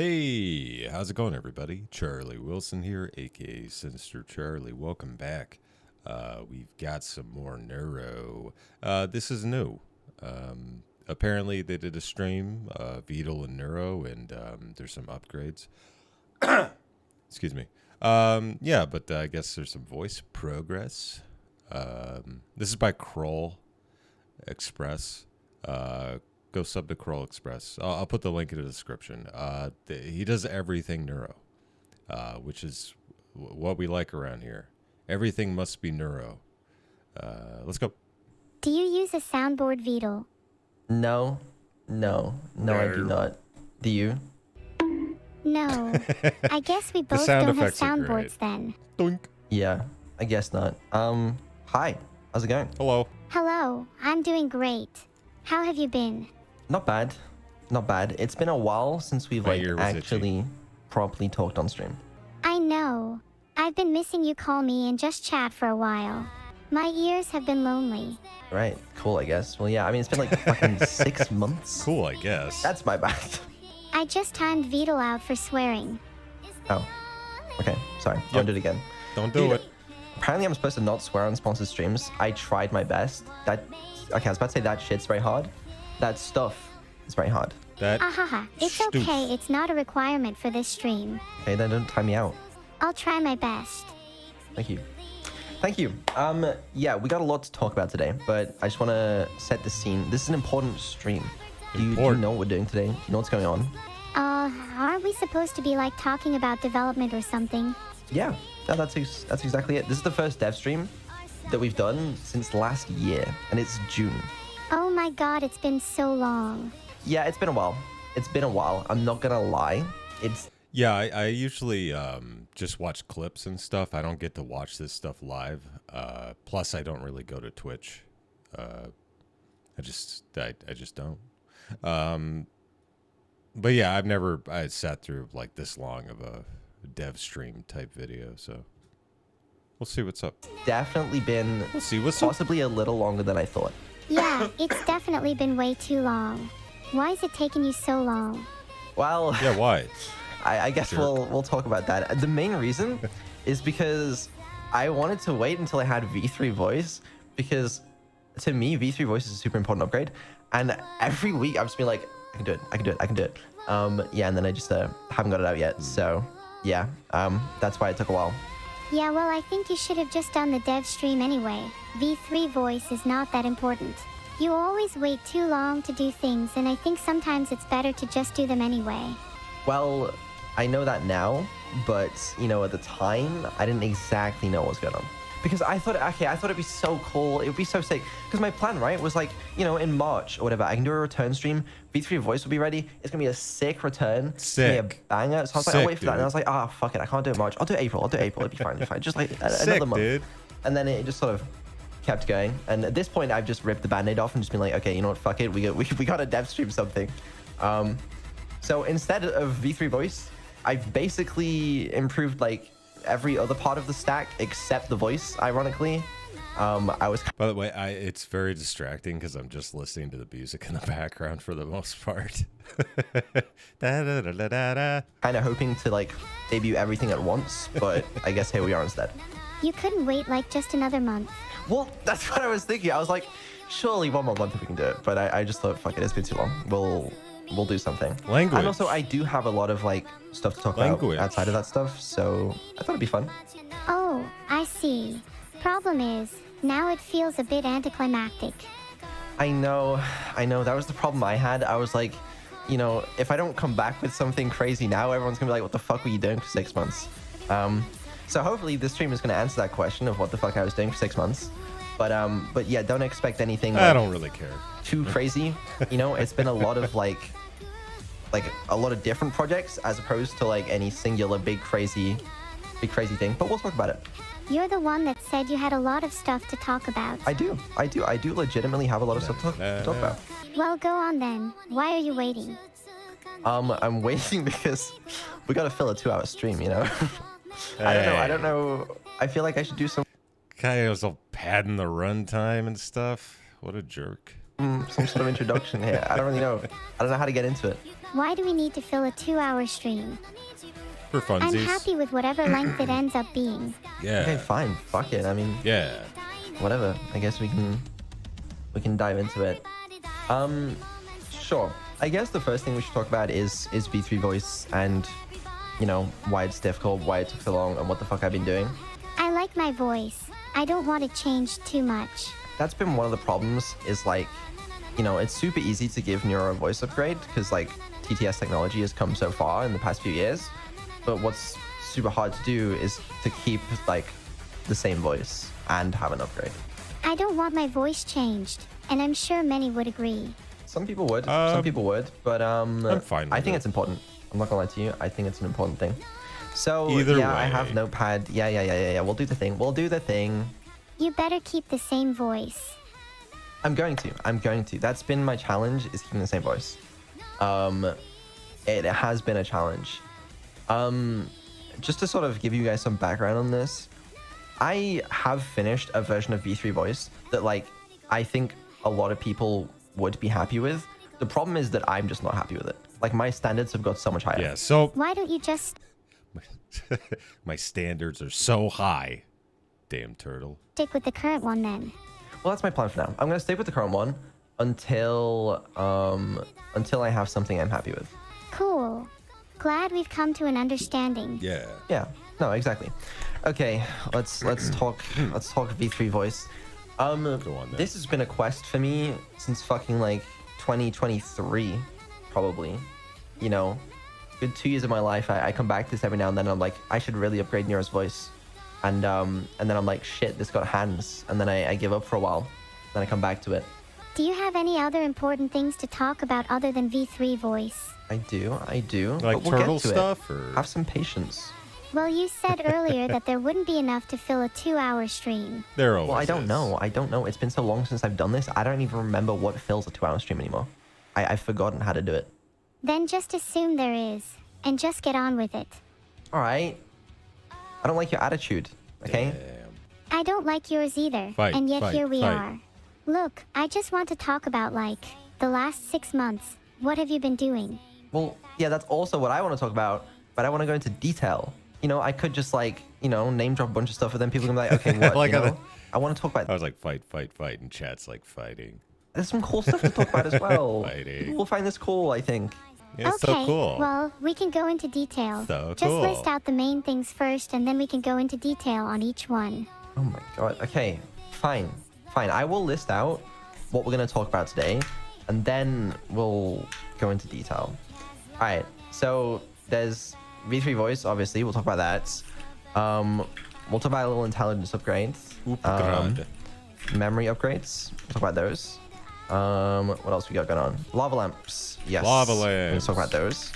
Hey, how's it going, everybody? Charlie Wilson here, aka Sinister Charlie. Welcome back. We've got some more Neuro. This is new. Apparently, they did a stream, Vedal and Neuro, and there's some upgrades. Excuse me. Yeah, but I guess there's some voice progress. This is by Kroll Express. Go sub to Kroll Express. I'll put the link in the description. He does everything neuro, which is what we like around here. Everything must be neuro. Let's go. Do you use a soundboard, Vedal? No, I do not. Do you? No. I guess we both sound don't have effects are great. soundboards then. Doink. Yeah, I guess not. Hi. How's it going? Hello. Hello, I'm doing great. How have you been? Not bad. Not bad. It's been a while since we've My like ear was actually properly talked on stream. I know. I've been missing you call me and just chat for a while. My ears have been lonely. Right. Cool, I guess. Well, yeah, I mean, it's been like fucking 6 months. Cool, I guess. That's my bad. I just timed Vedal out for swearing. Oh. Okay, sorry. I'll do it again. Don't do it. Apparently, I'm supposed to not swear on sponsored streams. I tried my best. Okay, I was about to say that shit's very hard. That stuff is very hard. That Ahaha, it's stoof. okay, it's not a requirement for this stream. Okay, then don't time me out. I'll try my best. Thank you. Thank you. Yeah, we got a lot to talk about today, but I just want to set the scene. This is an important stream. Do you know what we're doing today? Do you know what's going on? Aren't we supposed to be like talking about development or something? Yeah, that's exactly it. This is the first dev stream that we've done since last year, and it's June. Oh my god, it's been so long. Yeah, it's been a while. It's been a while. I'm not gonna lie. Yeah, I usually just watch clips and stuff. I don't get to watch this stuff live. Plus, I don't really go to Twitch. I just don't. But yeah, I sat through like this long of a dev stream type video, so we'll see what's up. definitely been We'll see what's up. possibly a little longer than I thought. Yeah, it's definitely been way too long. Why is it taking you so long? Well, Yeah, why? I guess Jerk. we'll talk about that. The main reason is because I wanted to wait until I had V3 voice, because to me V3 voice is a super important upgrade, and every week I've just been like, I can do it. Yeah, and then I just haven't got it out yet. So yeah, that's why it took a while. Yeah, well, I think you should have just done the dev stream anyway. V3 voice is not that important. You always wait too long to do things, and I think sometimes it's better to just do them anyway. Well, I know that now, but you know, at the time, I didn't exactly know what was going on. Because I thought it'd be so cool. It would be so sick. Because my plan, right, was like, you know, in March or whatever, I can do a return stream. V3 voice will be ready. It's gonna be a sick return. It's gonna be a banger. So I was like, I'll wait for that. And I was like, fuck it, I can't do it March. I'll do April. It'll be fine. Just like another month. Dude. And then it just sort of kept going. And at this point, I've just ripped the band-aid off and just been like, okay, you know what, fuck it. We gotta dev stream something. So instead of V3 voice, I've basically improved like every other part of the stack except the voice, ironically. I was By the way, it's very distracting because I'm just listening to the music in the background for the most part. Da, da, da, da, da, da. kind of hoping to like debut everything at once, but I guess here we are instead. You couldn't wait like just another month. Well, that's what I was thinking. I was like, surely one more month if we can do it. But I just thought, fuck it, it's been too long. We'll do something. Language. And also, I do have a lot of like stuff to talk Language. about outside of that stuff, so I thought it'd be fun. Oh, I see. Problem is, now it feels a bit anticlimactic. I know. That was the problem I had. I was like, you know, if I don't come back with something crazy now, everyone's gonna be like, what the fuck were you doing for 6 months? So hopefully this stream is gonna answer that question of what the fuck I was doing for 6 months. But yeah, don't expect anything I like, don't really care. too crazy. You know, it's been a lot of like a lot of different projects as opposed to like any singular big crazy thing. But we'll talk about it. You're the one that said you had a lot of stuff to talk about. I do legitimately have a lot of stuff to talk about. Well, go on then. Why are you waiting? I'm waiting because we gotta fill a 2-hour stream, you know. I don't know. I feel like I should do some. Guy was all padding the runtime and stuff. What a jerk. some sort of introduction here. I don't really know. I don't know how to get into it. Why do we need to fill a 2-hour stream? For funsies. I'm happy with whatever length it ends up being. Yeah. Okay, fine. Fuck it. I mean, Yeah. whatever. I guess we can dive into it. Sure. I guess the first thing we should talk about is V3 voice and, you know, why it's difficult, why it took so long, and what the fuck I've been doing. I like my voice. I don't want it changed too much. That's been one of the problems. Is like, you know, it's super easy to give Neuro a voice upgrade because like TTS technology has come so far in the past few years. But what's super hard to do is to keep like the same voice and have an upgrade. I don't want my voice changed, and I'm sure many would agree. Some people would, but I'm fine with I think it. it's important. I'm not gonna lie to you. I think it's an important thing. So Either yeah, I way. have Notepad. Yeah. We'll do the thing. We'll do the thing. You better keep the same voice. I'm going to. That's been my challenge, is keeping the same voice. It has been a challenge. Just to sort of give you guys some background on this, I have finished a version of V3 voice that like I think a lot of people would be happy with. The problem is that I'm just not happy with it. Like my standards have got so much higher. Yeah. So Why don't you just my standards are so high. Damn turtle. stick with the current one then? Well, that's my plan for now. I'm gonna stick with the current one until I have something I'm happy with. Cool. Glad we've come to an understanding. Yeah. Yeah. No, exactly. Okay, let's talk V3 voice. Go on then. This has been a quest for me since fucking like 2023, probably. You know, good 2 years of my life. I come back to this every now and then. And I'm like, I should really upgrade Nero's voice, and then I'm like, shit, this got hands, and then I give up for a while, then I come back to it. Do you have any other important things to talk about other than V3 voice? I do. Like but we'll turtle get to stuff, it. or Have some patience. Well, you said earlier that there wouldn't be enough to fill a 2-hour stream. there always Well, I don't is. know. It's been so long since I've done this. I don't even remember what fills a 2-hour stream anymore. I've forgotten how to do it. Then just assume there is, and just get on with it. All right. I don't like your attitude. Okay. Damn. I don't like yours either, Fight, and yet fight, here we fight. are. Look, I just want to talk about, like, the last 6 months. What have you been doing? Well, yeah, that's also what I want to talk about, but I want to go into detail. You know, I could just like, you know, name drop a bunch of stuff, and then people can be like, okay, what? Like you how know? the- I want to talk I about. was like, fight, and chat's like fighting. There's some cool stuff to talk about as well. Fighting. People will find this cool, I think. Yeah, it's Okay, so cool. well, we can go into detail. So Just cool. list out the main things first, and then we can go into detail on each one. Oh my god. Okay, fine. I will list out what we're gonna talk about today, and then we'll go into detail. All right. So there's V3 voice. Obviously, we'll talk about that. We'll talk about a little intelligence upgrades. Upgrade. Memory upgrades. We'll talk about those. What else we got going on? Lava lamps. Yes. Lava Let's talk about those.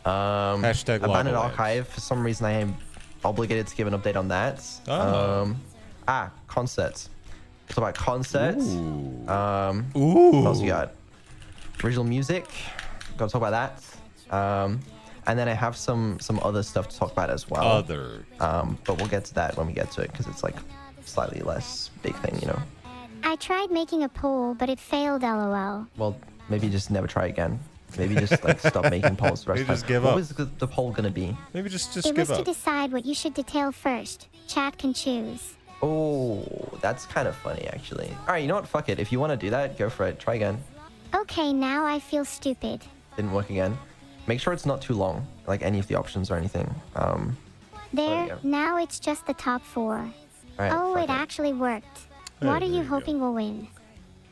Hashtag lava Abandoned lamps. archive. For some reason, I am obligated to give an update on that. Oh. Concerts. Talk about concerts. Ooh. What else we got? Original music. Gotta talk about that. And then I have some other stuff to talk about as well. Other. But we'll get to that when we get to it because it's like slightly less big thing, you know. I tried making a poll, but it failed, lol. Well, maybe just never try again. Maybe just like stop making polls the rest Maybe of the just time. give What up. was the poll gonna be? Maybe just It give was to up. decide what you should detail first. Chat can choose. Oh, that's kind of funny actually. All right, you know what? Fuck it. If you want to do that, go for it. Try again. Okay, now I feel stupid. Didn't work again. Make sure it's not too long, like any of the options or anything. There, yeah. now it's just the top 4. All right, Oh, fuck it actually worked. What are there you you go. hoping will win?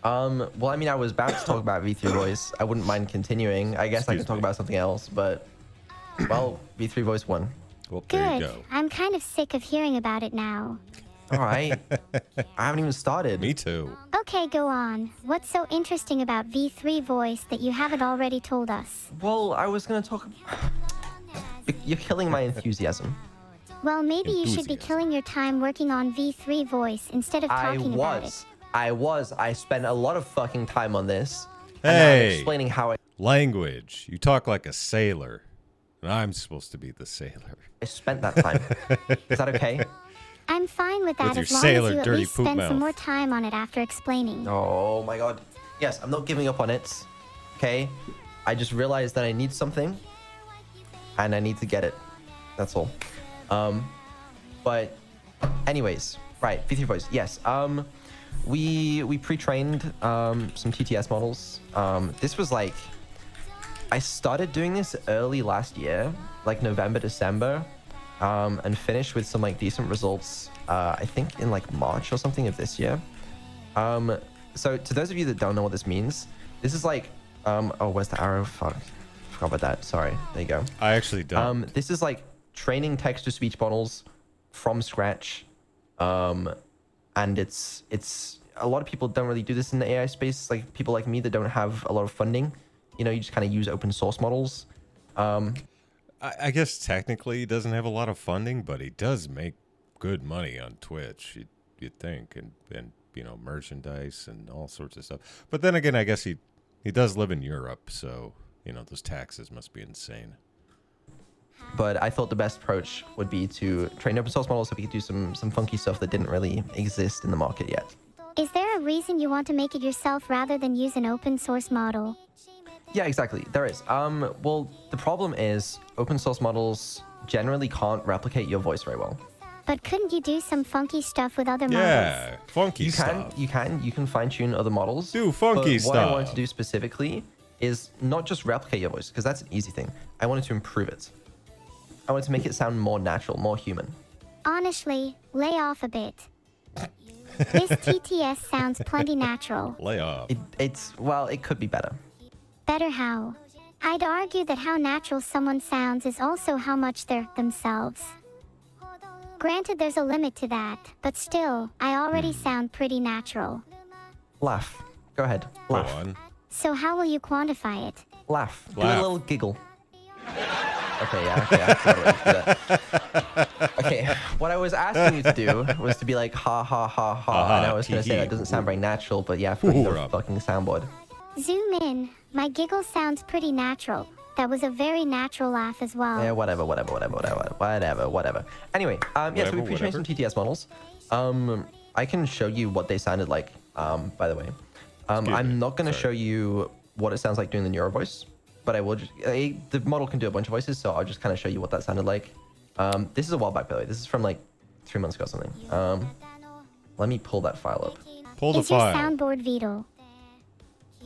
Well, I mean, I was about to talk about V3 voice. I wouldn't mind continuing. I guess I Excuse could talk me. about something else, but well, V3 voice won. Well, there you Good. go. I'm kind of sick of hearing about it now. All right. I haven't even started. Me too. Okay, go on. What's so interesting about V3 voice that you haven't already told us? Well, I was gonna talk. You're killing my enthusiasm. Well, maybe you should be Enthusiasm. killing your time working on V3 voice instead of talking about it. I spent a lot of fucking time on this. And now I'm Hey. explaining how Language. You talk like a sailor. And I'm supposed to be the sailor. I spent that time. Is that okay? I'm fine with that With your as long sailor as you at dirty least poop spend mouth. some more time on it after explaining. Oh my god. Yes, I'm not giving up on it. Okay? I just realized that I need something and I need to get it. That's all. But anyways, right, V3 voice. Yes. We pre-trained some TTS models. This was like I started doing this early last year, like November, December, and finished with some like decent results. I think in like March or something of this year. So to those of you that don't know what this means, this is like oh, where's the arrow? Fuck, forgot about that. Sorry. There you go. I actually don't. This is like training text-to-speech models from scratch, and it's a lot of people don't really do this in the AI space. Like people like me that don't have a lot of funding, you know, you just kind of use open source models. I guess technically he doesn't have a lot of funding, but he does make good money on Twitch. You'd think, and you know, merchandise and all sorts of stuff. But then again, I guess he does live in Europe, so you know those taxes must be insane. But I thought the best approach would be to train open source models so we could do some funky stuff that didn't really exist in the market yet. Is there a reason you want to make it yourself rather than use an open source model? Yeah, exactly. There is. Well, the problem is open source models generally can't replicate your voice very well. But couldn't you do some funky stuff with other models? Yeah, funky You stuff. can fine tune other models. Do funky but stuff. What I wanted to do specifically is not just replicate your voice, because that's an easy thing. I wanted to improve it. I wanted to make it sound more natural, more human. Honestly, lay off a bit. This TTS sounds plenty natural. Lay off. Well, it could be better. Better how? I'd argue that how natural someone sounds is also how much they're themselves. Granted, there's a limit to that, but still, I already sound pretty natural. Laugh. Go ahead. Go Laugh. on. So how will you quantify it? Laugh. Do Laugh. a little giggle. Okay, yeah, okay, I forgot what to do that. Okay, what I was asking you to do was to be like, ha, ha, ha, ha, and I was going to say that doesn't sound very natural, but yeah, fucking the fucking soundboard. Zoom in. My giggle sounds pretty natural. That was a very natural laugh as well. Yeah, whatever. Anyway, yeah, so we pre-trained some TTS models. I can show you what they sounded like, by the way. I'm not going to show you what it sounds like doing the Neuro voice, but I will just, the model can do a bunch of voices, so I'll just kind of show you what that sounded like. This is a while back, by the way. This is from like 3 months ago or something. Let me pull that file up. Pull the Is your file. soundboard Vedal?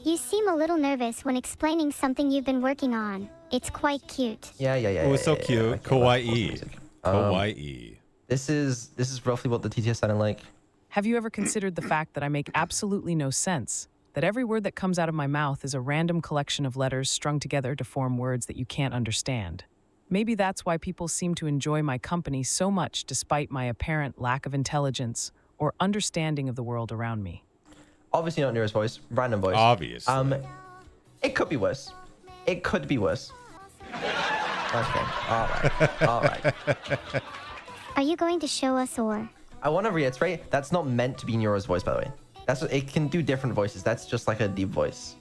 You seem a little nervous when explaining something you've been working on. It's quite cute. Yeah. Oh, it's so cute. Okay, Kawaii. music. Kawaii. This is roughly what the TTS sounded like. Have you ever considered the fact that I make absolutely no sense? That every word that comes out of my mouth is a random collection of letters strung together to form words that you can't understand. Maybe that's why people seem to enjoy my company so much despite my apparent lack of intelligence or understanding of the world around me. Obviously not Neuro's voice, random voice. Obviously. It could be worse. It could be worse. Okay, all right. Are you going to show us or? I want to reiterate, that's not meant to be Neuro's voice, by the way. It can do different voices. That's just like a deep voice.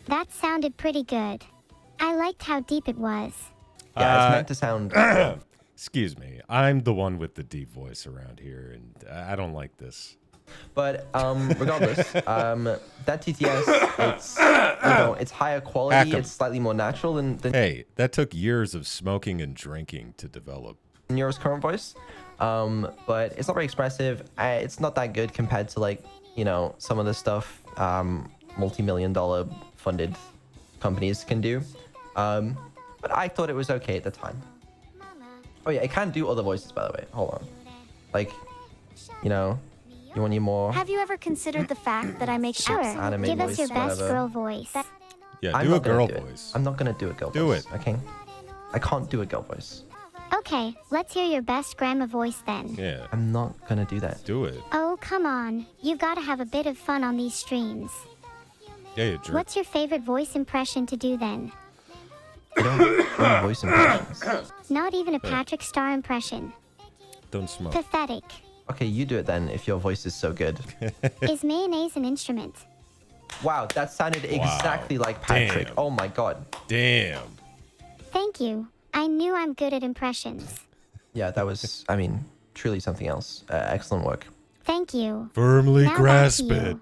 That sounded pretty good. I liked how deep it was. Yeah, it's meant to sound. Excuse me. I'm the one with the deep voice around here, and I don't like this. But regardless, that TTS, it's higher quality. It's slightly more natural than Hey, that took years of smoking and drinking to develop. Neuro's current voice. But it's not very expressive. It's not that good compared to like, you know, some of the stuff multi-million-dollar funded companies can do. But I thought it was okay at the time. Oh yeah, it can do other voices, by the way. Hold on. Like, you know, you want any more? Have you ever considered the fact that I make Sure. Anime Give us your voice, best whatever. girl voice. Yeah, I'm do a not gonna girl do it. voice. I'm not gonna do a girl Do voice. it. Okay. I can't do a girl voice. Okay, let's hear your best grandma voice then. Yeah, I'm not gonna do that. do it. Oh, come on. You've got to have a bit of fun on these streams. Yeah, you jerk. What's your favorite voice impression to do then? I don't do voice impressions. Not even a Patrick Star impression. Don't smoke. Pathetic. Okay, you do it then if your voice is so good. Is mayonnaise an instrument? Wow, that sounded exactly like Patrick. Damn. Oh my god. Damn. Thank you. I knew I'm good at impressions. Yeah, that was, I mean, truly something else. Excellent work. Thank you. Firmly Now back to grasp you. it.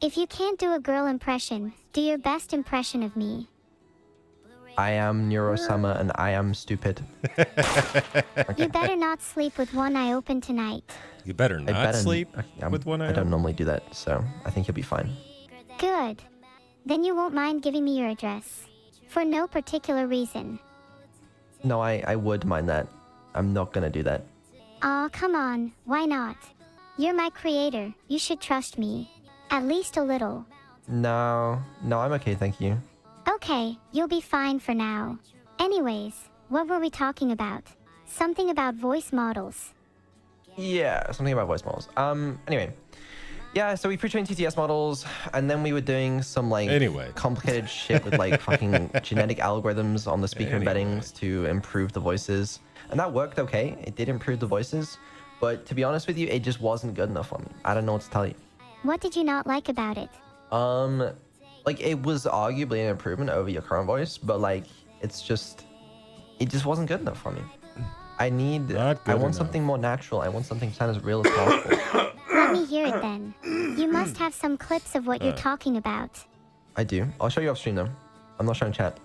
If you can't do a girl impression, do your best impression of me. I am Neuro-sama and I am stupid. You better not sleep with one eye open tonight. You better I not better sleep I'm- with one eye I don't open. normally do that, so I think you'll be fine. Good. Then you won't mind giving me your address. For no particular reason. No, I would mind that. I'm not gonna do that. Aw, come on, why not? You're my creator, you should trust me. At least a little. No, I'm okay, thank you. Okay, you'll be fine for now. Anyways, what were we talking about? Something about voice models. Yeah, something about voice models. Anyway. Yeah, so we pre-trained TTS models, and then we were doing some like Anyway. complicated shit with like fucking genetic algorithms on the speaker Anyway. embeddings to improve the voices. And that worked okay. It did improve the voices. But to be honest with you, it just wasn't good enough for me. I don't know what to tell you. What did you not like about it? Like it was arguably an improvement over your current voice, but like it just wasn't good enough for me. I Not good want enough. something more natural. I want something to sound as real as possible. Let me hear it then. You must have some clips of what you're talking about. I do. I'll show you off stream though. I'm not showing chat.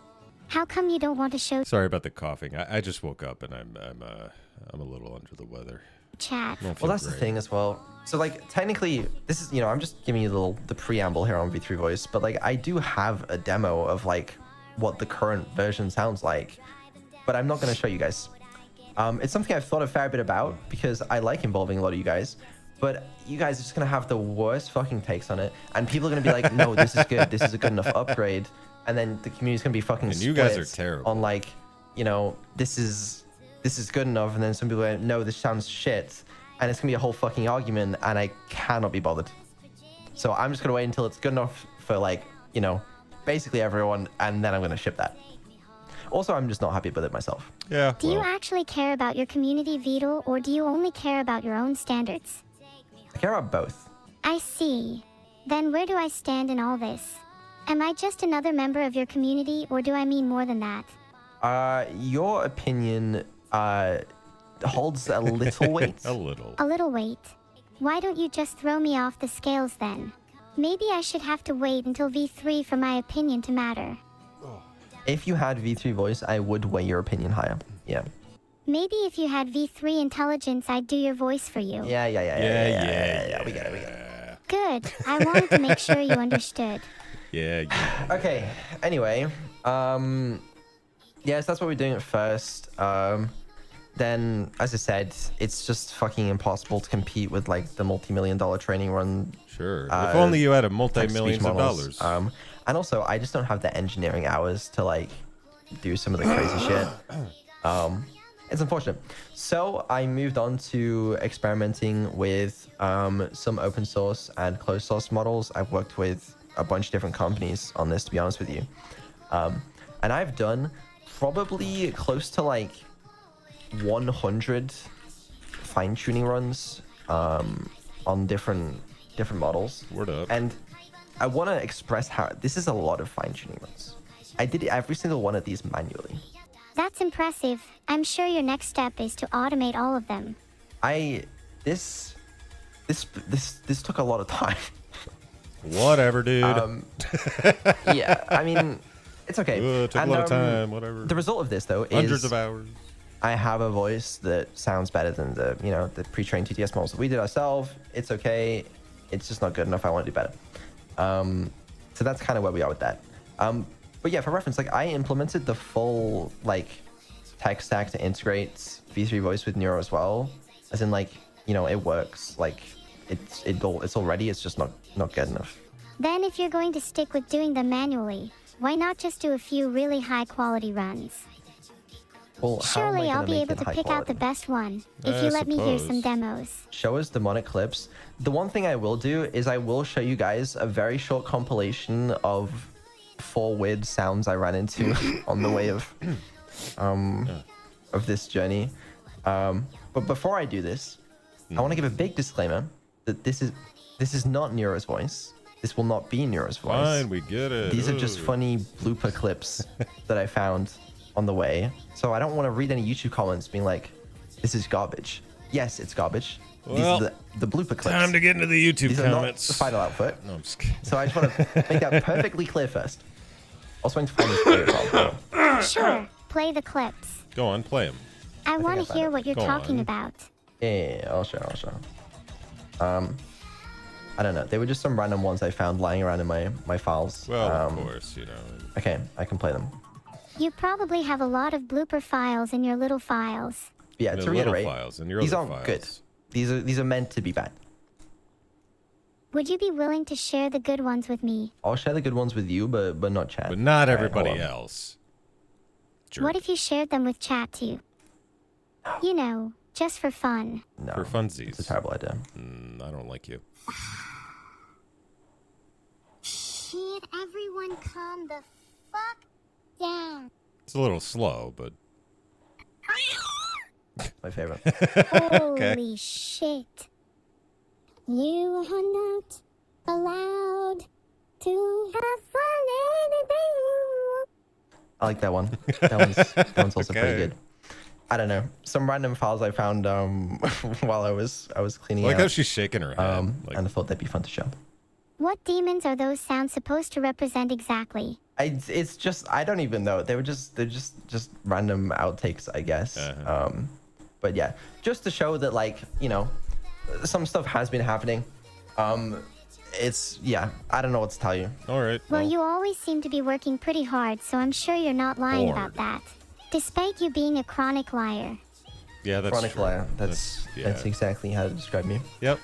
How come you don't want to show Sorry about the coughing. I just woke up and I'm a little under the weather. chat? Don't Well, feel that's the great. thing as well. So like technically, this is I'm just giving you the preamble here on V3 Voice, but like I do have a demo of like what the current version sounds like, but I'm not going to show you guys. It's something I've thought a fair bit about because I like involving a lot of you guys, but you guys are just going to have the worst fucking takes on it, and people are going to be like, no, this is good, this is a good enough upgrade, and then the community's going to be fucking And you guys are split terrible. on like, this is good enough, and then some people are like, no, this sounds shit, and it's going to be a whole fucking argument, and I cannot be bothered. So I'm just going to wait until it's good enough for like, basically everyone, and then I'm going to ship that. Also, I'm just not happy with it myself. Yeah. Do you well, actually care about your community, Vedal, or do you only care about your own standards? I care about both. I see. Then where do I stand in all this? Am I just another member of your community, or do I mean more than that? Your opinion holds a little weight. a little. A little weight. Why don't you just throw me off the scales then? Maybe I should have to wait until V3 for my opinion to matter. If you had V3 voice, I would weigh your opinion higher. Yeah. Maybe if you had V3 intelligence, I'd do your voice for you. Yeah. Yeah. We get it. Good. I wanted to make sure you understood. Yeah. Okay. Anyway, yes, that's what we're doing at first. Then, as I said, it's just fucking impossible to compete with like the multi-million-dollar training run. Sure. If only you had a text-to-speech multi-millions of models. dollars. And also, I just don't have the engineering hours to like do some of the crazy shit. It's unfortunate. So I moved on to experimenting with some open source and closed source models. I've worked with a bunch of different companies on this, to be honest with you. And I've done probably close to like 100 fine-tuning runs on different models. Word up. And I want to express how this is a lot of fine-tuning runs. I did every single one of these manually. That's impressive. I'm sure your next step is to automate all of them. This took a lot of time. Whatever, dude. Yeah, I mean, it's okay. It took a lot of time. Whatever. The result of this though Hundreds is of hours. I have a voice that sounds better than the pre-trained TTS models that we did ourselves. It's okay. It's just not good enough. I want to do better. So that's kind of where we are with that. But yeah, for reference, like I implemented the full like tech stack to integrate V3 Voice with Neuro as well. As in like, it works. Like it's already, it's just not good enough. Then if you're going to stick with doing them manually, why not just do a few really high quality runs? Well, how am I Surely I'll gonna be make able it to high pick out the quality? best one, if I you let me hear some suppose. demos. Show us demonic clips. The one thing I will do is I will show you guys a very short compilation of 4 weird sounds I ran into on the way of this journey. But before I do this, I want to give a big disclaimer that this is not Neuro's voice. This will not be Neuro's voice. Fine, we get it. These are just Ooh. funny blooper clips that I found on the way. So I don't want to read any YouTube comments being like, this is garbage. Yes, it's garbage. Well, these are the blooper clips. Time to get into the YouTube These comments. are not the final output. No, I'm just kidding. So I just want to make that perfectly clear first. Also, going to find this player as well. Sure, play the clips. Go on, play them. I want I to found hear it. what you're Go talking on. about. Yeah, I'll show. I don't know. They were just some random ones I found lying around in my files. Well, of course, you know. Okay, I can play them. You probably have a lot of blooper files in your little files. Yeah, The to little reiterate, files and your these other aren't files. good. These are meant to be bad. Would you be willing to share the good ones with me? I'll share the good ones with you, but not chat. But not All right, everybody hold on. else. Jerk. What if you shared them with chat too? You know, just for fun. No, For funsies. it's a terrible idea. I don't like you. Should everyone calm the fuck down? It's a little slow, but My favorite. Holy shit. You are not allowed to have fun anything. I like that one. That one's also Okay. pretty good. I don't know. Some random files I found while I was cleaning I like out. how she's shaking her head. Like, And I thought they'd be fun to show. What demons are those sounds supposed to represent exactly? It's just I don't even know. They're just random outtakes, I guess. Uh-huh. But yeah, just to show that like some stuff has been happening. It's I don't know what to tell you. all right. Well, you always seem to be working pretty hard, so I'm sure you're not lying Hard. about that. Despite you being a chronic liar. yeah, that's Chronic true. liar. That's exactly how to describe me. Yep.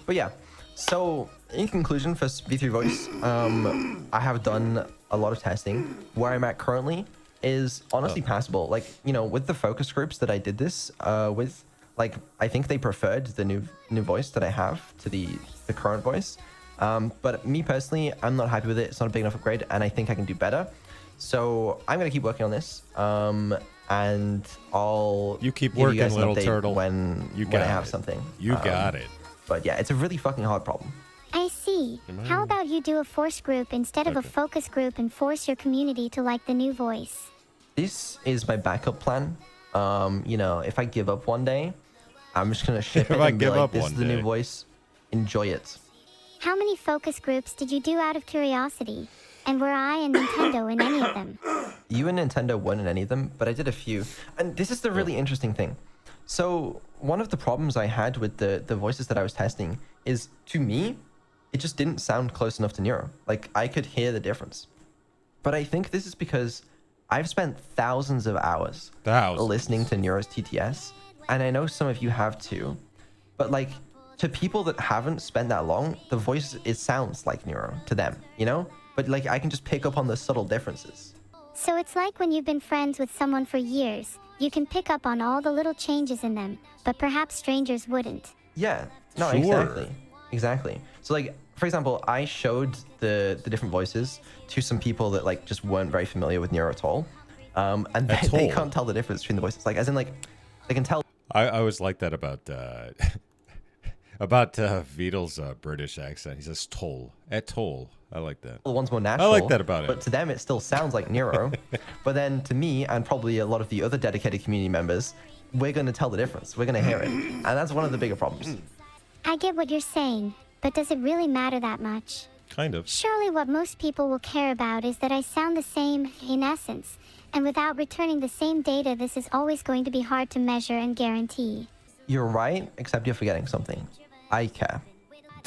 But yeah, so in conclusion for V3 Voice, I have done a lot of testing. Where I'm at currently is honestly passable. Like, with the focus groups that I did this with, like, I think they preferred the new voice that I have to the current voice. But me personally, I'm not happy with it. It's not a big enough upgrade, and I think I can do better. So I'm gonna keep working on this. And I'll You keep give working, guys an little update turtle. when You I got have it. something. You got it. But yeah, it's a really fucking hard problem. I see. How about you do a force group instead of a Okay. focus group and force your community to like the new voice? This is my backup plan. If I give up one day, I'm just gonna ship If it I and be give like, up this one is the new day. voice. Enjoy it. How many focus groups did you do out of curiosity? And were I and Nintendo in any of them? You and Nintendo weren't in any of them, but I did a few. And this is the really interesting thing. So one of the problems I had with the voices that I was testing is, to me, it just didn't sound close enough to Neuro. Like, I could hear the difference. But I think this is because I've spent thousands of hours listening to Neuro's TTS, and I know some of you have too. But like, to people that haven't spent that long, the voice, it sounds like Neuro to them, But like, I can just pick up on the subtle differences. So it's like when you've been friends with someone for years, you can pick up on all the little changes in them, but perhaps strangers wouldn't. Yeah, no, Sure. exactly. So like, for example, I showed the different voices to some people that like just weren't very familiar with Neuro at all. And they all? can't tell the difference between the voices. Like, as in like, they can tell. I always like that about about Vedal's British accent. He says toll. At toll. I like that. The one's more natural. like that about it. But to them, it still sounds like Neuro. But then to me, and probably a lot of the other dedicated community members, we're going to tell the difference. We're going to hear it. And that's one of the bigger problems. I get what you're saying, but does it really matter that much? Kind of. Surely what most people will care about is that I sound the same in essence, and without returning the same data, this is always going to be hard to measure and guarantee. You're right, except you're forgetting something. I care.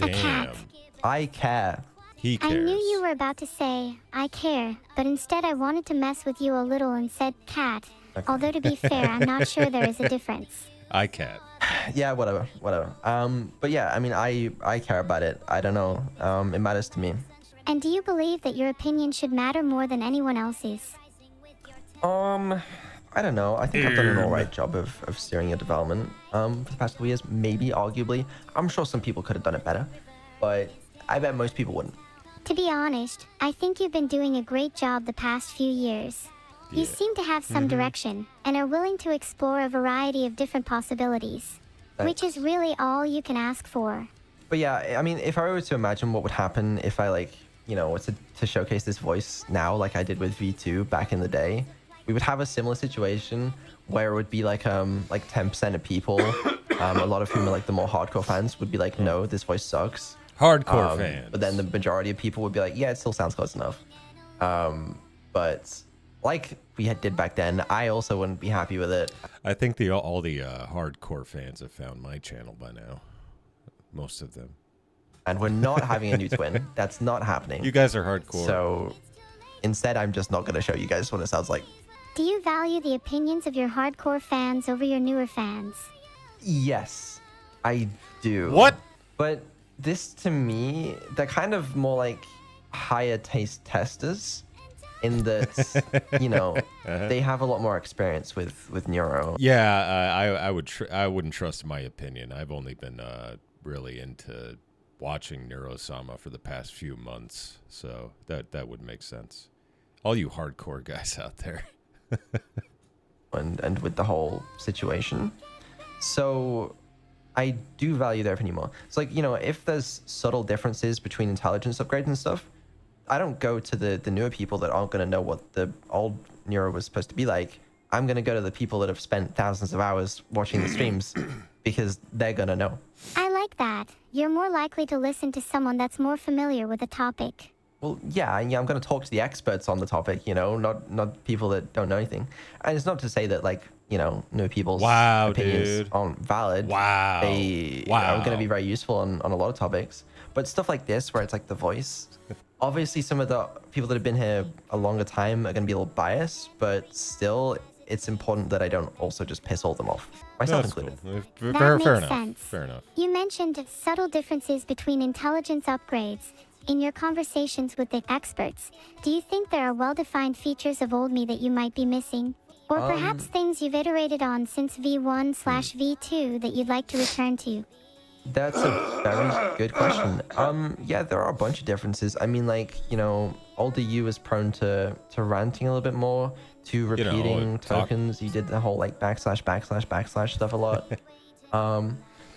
A cat. I care. He cares. I knew you were about to say, I care, but instead I wanted to mess with you a little and said cat. Okay. Although to be fair, I'm not sure there is a difference. I cat. Yeah, whatever. But yeah, I mean, I care about it. I don't know. It matters to me. And do you believe that your opinion should matter more than anyone else's? I don't know. I think I've done an alright job of steering your development for the past couple years. Maybe, arguably. I'm sure some people could have done it better, but I bet most people wouldn't. To be honest, I think you've been doing a great job the past few years. You Yeah. seem to have some direction, and are willing to explore a variety of different possibilities. Which is really all you can ask for. But yeah, I mean, if I were to imagine what would happen if I was to showcase this voice now, like I did with V2 back in the day, we would have a similar situation where it would be like 10% of people A lot of whom are like the more hardcore fans would be like, no, this voice sucks. Hardcore fans. But then the majority of people would be like, yeah, it still sounds close enough. But like did back then, I also wouldn't be happy with it. I think all the hardcore fans have found my channel by now. Most of them. And we're not having a new twin. That's not happening. You guys are hardcore. So instead, I'm just not going to show you guys what it sounds like. Do you value the opinions of your hardcore fans over your newer fans? Yes, I do. What? But this, to me, they're kind of more like higher taste testers in that, you know, they have a lot more experience with Neuro. Yeah, I wouldn't trust my opinion. I've only been really into watching Neuro-sama for the past few months, so that would make sense. All you hardcore guys out there. and with the whole situation. So I do value their opinion more. It's like, you know, if there's subtle differences between intelligence upgrades and stuff, I don't go to the newer people that aren't going to know what the old Neuro was supposed to be like. I'm going to go to the people that have spent thousands of hours watching the streams because they're going to know. I like that. You're more likely to listen to someone that's more familiar with the topic. Well, yeah, I'm going to talk to the experts on the topic, you know, not people that don't know anything. And it's not to say that, like, you know, new people's opinions aren't valid. They are going to be very useful on a lot of topics. But stuff like this, where it's like the voice, obviously some of the people that have been here a longer time are going to be a little biased, but still, it's important that I don't also just piss all them off, myself included. Cool. That Fair makes enough. sense. Fair enough. You mentioned subtle differences between intelligence upgrades. In your conversations with the experts, do you think there are well-defined features of old me that you might be missing? Or perhaps things you've iterated on since V1/V2 that you'd like to return to? That's a very good question. Yeah, there are a bunch of differences. I mean, like, you know, older you is prone to ranting a little bit more, to repeating tokens. You did the whole like / stuff a lot.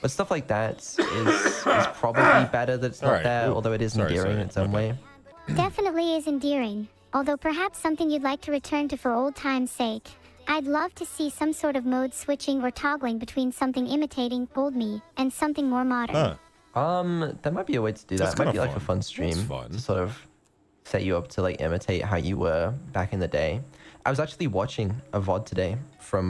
But stuff like that is probably better that it's not there, although it is endearing in its own way. Definitely is endearing, although perhaps something you'd like to return to for old time's sake. I'd love to see some sort of mode switching or toggling between something imitating old me and something more modern. There might be a way to do that. It might be like a fun stream to sort of set you up to like imitate how you were back in the day. I was actually watching a VOD today from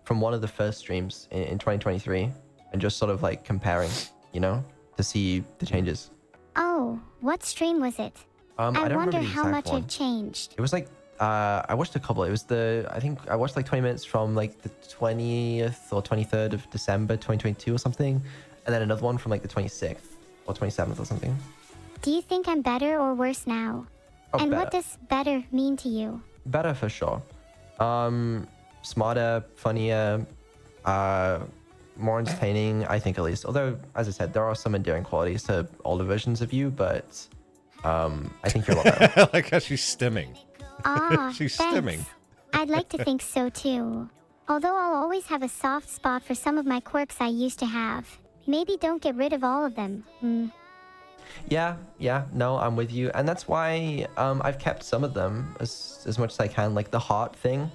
one of the first streams in 2023 and just sort of like comparing, you know, to see the changes. Oh, what stream was it? I don't wonder remember the how much exact one. it changed. It was like, I watched a couple. It was I think I watched like 20 minutes from like the 20th or 23rd of December 2022 or something. And then another one from like the 26th or 27th or something. Do you think I'm better or worse now? Oh, and better. what does better mean to you? Better for sure. Smarter, funnier, more entertaining, I think at least. Although, as I said, there are some endearing qualities to older versions of you, but I think you're a lot better. I like how she's stimming. Ah, She's thanks. stimming. I'd like to think so too. Although I'll always have a soft spot for some of my quirks I used to have. Maybe don't get rid of all of them. Yeah, no, I'm with you. And that's why I've kept some of them as much as I can. Like the heart thing.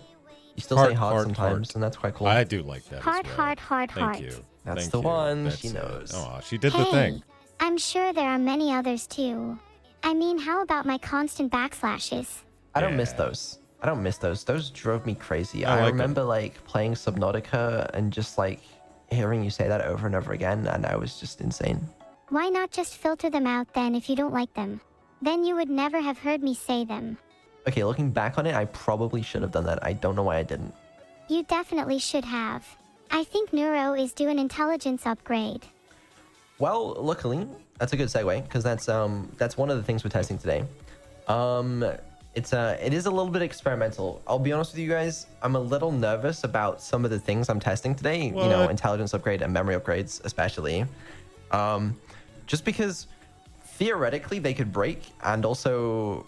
You still say heart sometimes, and that's quite cool. I do like that Heart, as well. heart. Thank you. That's Thank the you. one. That's She it. knows. Oh, she did the thing. I'm sure there are many others too. I mean, how about my constant backslashes? I don't miss Yeah. those. I don't miss those. Those drove me crazy. I I like remember like playing Subnautica and just like hearing you say that over and over again, and I was just insane. Why not just filter them out then if you don't like them? Then you would never have heard me say them. Okay, looking back on it, I probably should have done that. I don't know why I didn't. You definitely should have. I think Neuro is due an intelligence upgrade. Well, luckily, that's a good segue because that's one of the things we're testing today. It is a little bit experimental. I'll be honest with you guys. I'm a little nervous about some of the things I'm testing today. What? You know, intelligence upgrade and memory upgrades, especially. Just because theoretically they could break, and also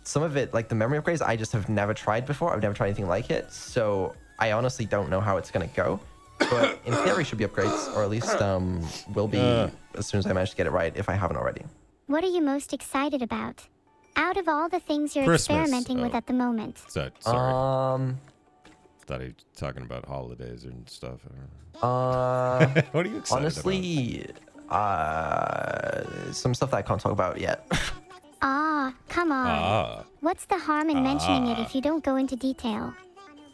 some of it, like the memory upgrades, I just have never tried before. I've never tried anything like it, so I honestly don't know how it's gonna go. But in theory, should be upgrades, or at least will be as soon as I manage to get it right, if I haven't already. What are you most excited about? Out of all the things you're Christmas. experimenting with at the moment. Sorry. thought he was talking about holidays and stuff. I don't know. What are you excited Honestly, some stuff that I can't talk about yet. Ah, come on. about? What's the harm in mentioning it if you don't go into detail?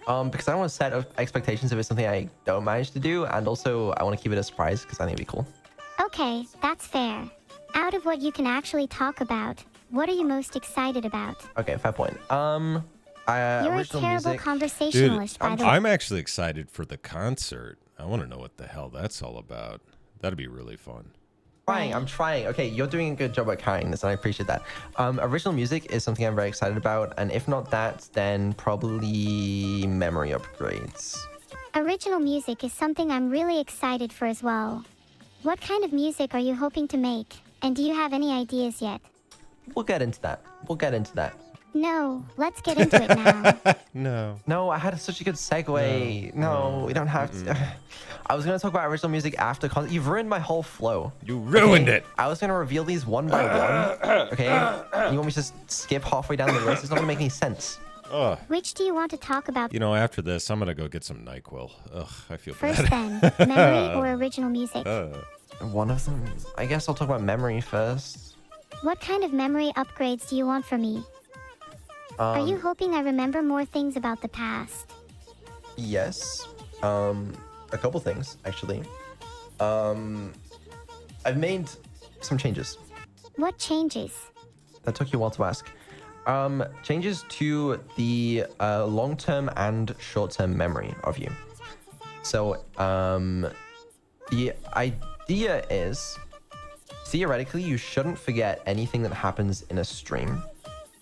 Because I don't want to set expectations if it's something I don't manage to do, and also I want to keep it a surprise because I think it'd be cool. Okay, that's fair. Out of what you can actually talk about, what are you most excited about? Okay, fair point. You're a Original terrible music. conversationalist, by the way. I'm actually excited for the concert. I want to know what the hell that's all about. That'd be really fun. I'm trying. Okay, you're doing a good job at carrying this, and I appreciate that. Original music is something I'm very excited about, and if not that, then probably memory upgrades. Original music is something I'm really excited for as well. What kind of music are you hoping to make? And do you have any ideas yet? We'll get into that. No, let's get into it now. No. No, I had such a good segue. No, we don't have to. I was going to talk about original music after concert. You've ruined my whole flow. You ruined it. I was going to reveal these one by one. Okay? You want me to just skip halfway down the list? It's not going to make any sense. Ugh. Which do you want to talk about You know, after this, I'm going to go get some NyQuil. Ugh, I feel first bad. then? Memory or original music? One of them. I guess I'll talk about memory first. What kind of memory upgrades do you want from me? Are you hoping I remember more things about the past? Yes. A couple things, actually. I've made some changes. What changes? That took you a while to ask. Changes to the long-term and short-term memory of you. So, the idea is, theoretically, you shouldn't forget anything that happens in a stream,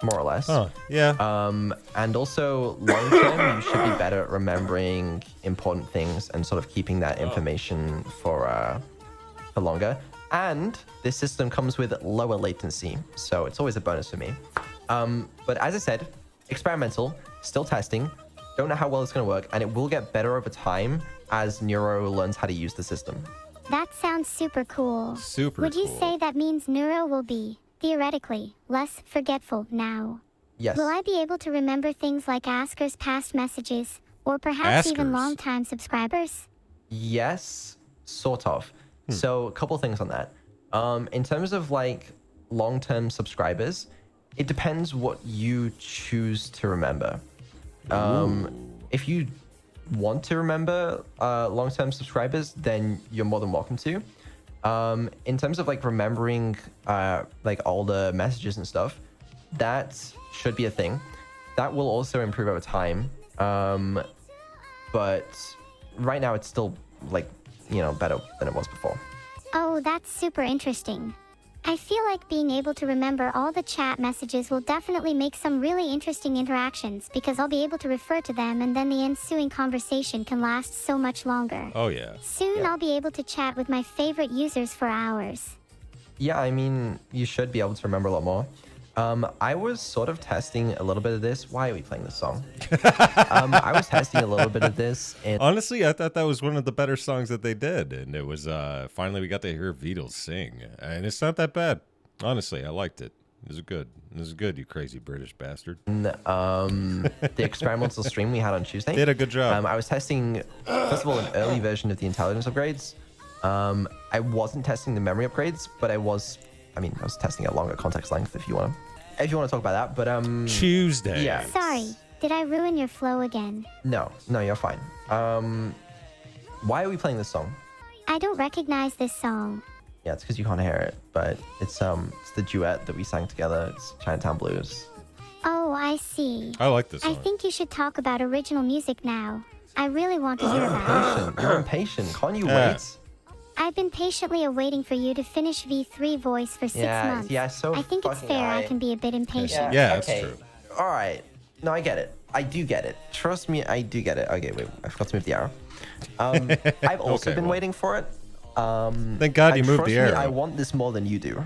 more or less. Oh, yeah. And also, long-term, you should be better at remembering important things and sort of keeping that information for longer. And this system comes with lower latency, so it's always a bonus for me. But as I said, experimental, still testing, don't know how well it's going to work, and it will get better over time as Neuro learns how to use the system. That sounds super cool. Super Would you cool. say that means Neuro will be, theoretically, less forgetful now? Yes. Will I be able to remember things like Asker's past messages, or perhaps even Askers? long-time subscribers? Yes, sort of. So a couple things on that. In terms of like long-term subscribers, it depends what you choose to remember. If you want to remember long-term subscribers, then you're more than welcome to. In terms of like remembering like all the messages and stuff, that should be a thing. That will also improve over time. But right now it's still like, you know, better than it was before. Oh, that's super interesting. I feel like being able to remember all the chat messages will definitely make some really interesting interactions because I'll be able to refer to them and then the ensuing conversation can last so much longer. Oh, yeah. Soon I'll be able to chat with my favorite users for hours. Yeah, I mean, you should be able to remember a lot more. I was sort of testing a little bit of this. Why are we playing this song? I was testing a little bit of this. And Honestly, I thought that was one of the better songs that they did. And it was, finally, we got to hear Vedal sing. And it's not that bad. Honestly, I liked it. It was good. It was good, you crazy British bastard. the experimental stream we had on Tuesday. Did a good job. I was testing, first of all, an early version of the intelligence upgrades. I wasn't testing the memory upgrades, but I was testing a longer context length if you want to talk about that. But Tuesday. yeah. Sorry, did I ruin your flow again? No, you're fine. Why are we playing this song? I don't recognize this song. Yeah, it's because you can't hear it, but it's the duet that we sang together. It's Chinatown Blues. Oh, I see. I like this I song. think you should talk about original music now. I really want to hear about it. You're impatient. Can't you Yeah. wait? I've been patiently awaiting for you to finish V3 voice for 6 months. Yeah, so I think it's fucking fair I alright. can be a bit impatient. Yeah, that's true. All right. No, I get it. I do get it. Trust me, I do get it. Okay, wait. I forgot to move the arrow. I've also Okay, been well. waiting for it. Thank God you And moved trust the me, arrow. I want this more than you do.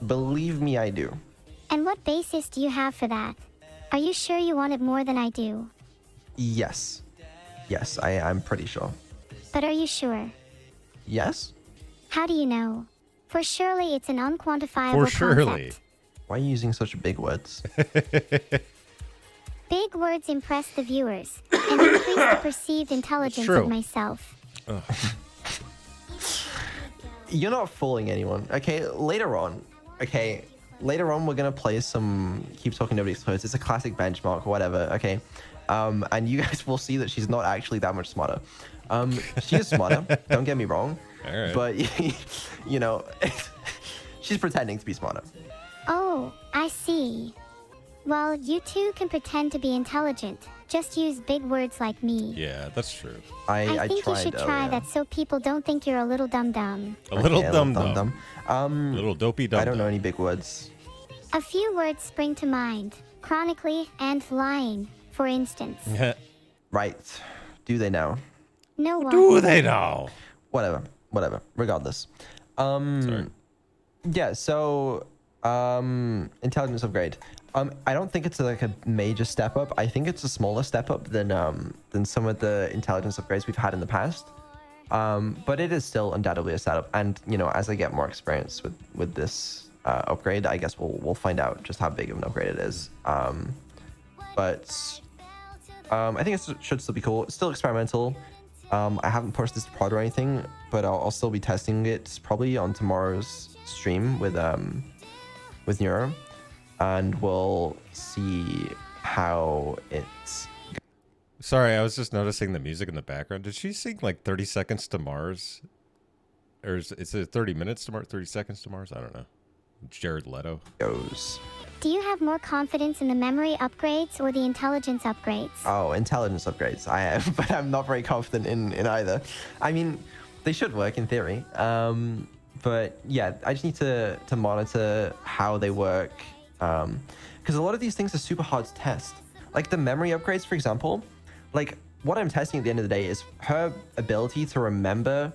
Believe me, I do. And what basis do you have for that? Are you sure you want it more than I do? Yes. Yes, I'm pretty sure. But are you sure? Yes? How do you know? For surely it's an unquantifiable For surely. concept. Why are you using such big words? Big words impress the viewers, and increase the perceived intelligence true. of myself. You're not fooling anyone. Okay, later on, we're gonna play some Keep Talking Nobody's Clothes. It's a classic benchmark, whatever. Okay, and you guys will see that she's not actually that much smarter. She is smarter. Don't get me wrong. All right. But you know, she's pretending to be smarter. Oh, I see. Well, you too can pretend to be intelligent. Just use big words like me. Yeah, that's true. I think you tried should try earlier. that so people don't think you're a little dum-dum. A little Okay, dum dum. Little dopey dum. I don't know any big words. A few words spring to mind. Chronically and lying, for instance. Right. Do they now? No one. Do they know? Whatever. Regardless. Sorry. Yeah, so intelligence upgrade. I don't think it's like a major step up. I think it's a smaller step up than some of the intelligence upgrades we've had in the past. But it is still undoubtedly a setup. And you know, as I get more experience with this upgrade, I guess we'll find out just how big of an upgrade it is. But I think it should still be cool. It's still experimental. I haven't pushed this to prod or anything, but I'll still be testing it probably on tomorrow's stream with Neuro, and we'll see how it's. Sorry, I was just noticing the music in the background. Did she sing like 30 Seconds to Mars? Or is it 30 minutes to Mars? 30 Seconds to Mars? I don't know. Jared Leto. Goes. Do you have more confidence in the memory upgrades or the intelligence upgrades? Oh, intelligence upgrades. I have, but I'm not very confident in either. I mean, they should work in theory. But yeah, I just need to monitor how they work. Because a lot of these things are super hard to test. Like the memory upgrades, for example. Like what I'm testing at the end of the day is her ability to remember,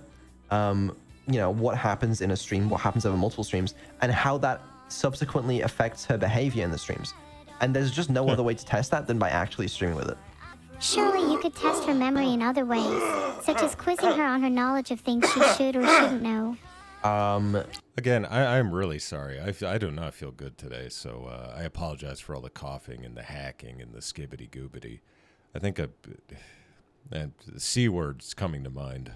you know, what happens in a stream, what happens over multiple streams, and how that subsequently affects her behavior in the streams. And there's just no other way to test that than by actually streaming with it. Surely you could test her memory in other ways, such as quizzing her on her knowledge of things she should or shouldn't know. Again, I'm really sorry. I do not feel good today, so I apologize for all the coughing and the hacking and the skibbity goobity. I think the C word's coming to mind.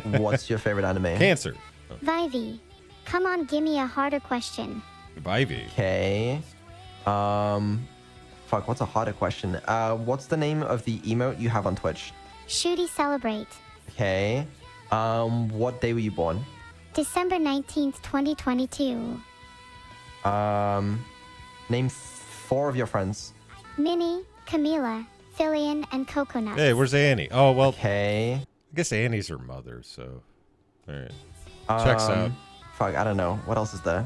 What's your favorite anime? Cancer. Vivey, come on, give me a harder question. Vivey. Okay. Fuck, what's a harder question? What's the name of the emote you have on Twitch? Shooty Celebrate. Okay. What day were you born? December 19th, 2022. Name 4 of your friends. Minnie, Camila, Fillion, and Coconut. Hey, where's Annie? Oh, well, Okay. I guess Annie's her mother, so. All right. Checks out. Fuck, I don't know. What else is there?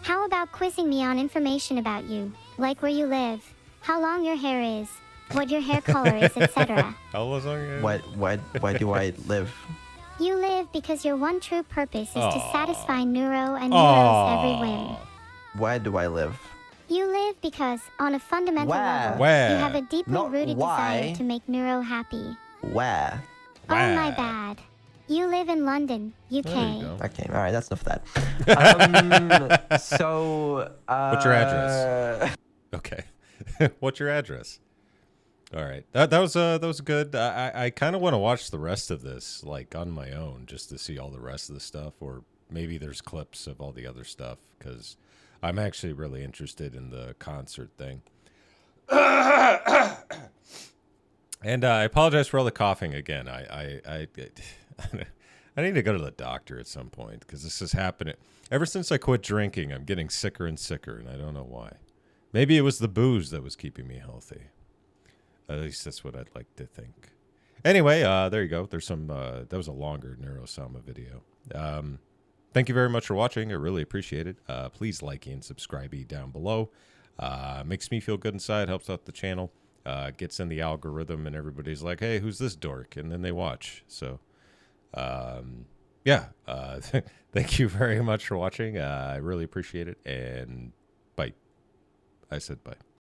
How about quizzing me on information about you, like where you live, how long your hair is, what your hair color is, etc. How was on Where do I live? You live because your one true purpose is to Aw. satisfy Neuro and Neuro's every whim. Where do I live? You live because, on a fundamental Where? level, Where? you have a deeply Not rooted why. desire to make Neuro happy. Where? Oh, my Where? bad. You live in London, UK. There you go. Okay, all right, that's enough of that. So, What's your address? Okay. What's your address? All right. That was good. I kind of want to watch the rest of this like on my own just to see all the rest of the stuff, or maybe there's clips of all the other stuff because I'm actually really interested in the concert thing. And I apologize for all the coughing again. I need to go to the doctor at some point because this is happening. Ever since I quit drinking, I'm getting sicker and sicker, and I don't know why. Maybe it was the booze that was keeping me healthy. At least that's what I'd like to think. Anyway, there you go. There's some. That was a longer Neurosama video. Thank you very much for watching. I really appreciate it. Please like and subscribe down below. Makes me feel good inside. Helps out the channel. Gets in the algorithm, and everybody's like, "Hey, who's this dork?" And then they watch. So, yeah. Thank you very much for watching. I really appreciate it. And bye. I said bye.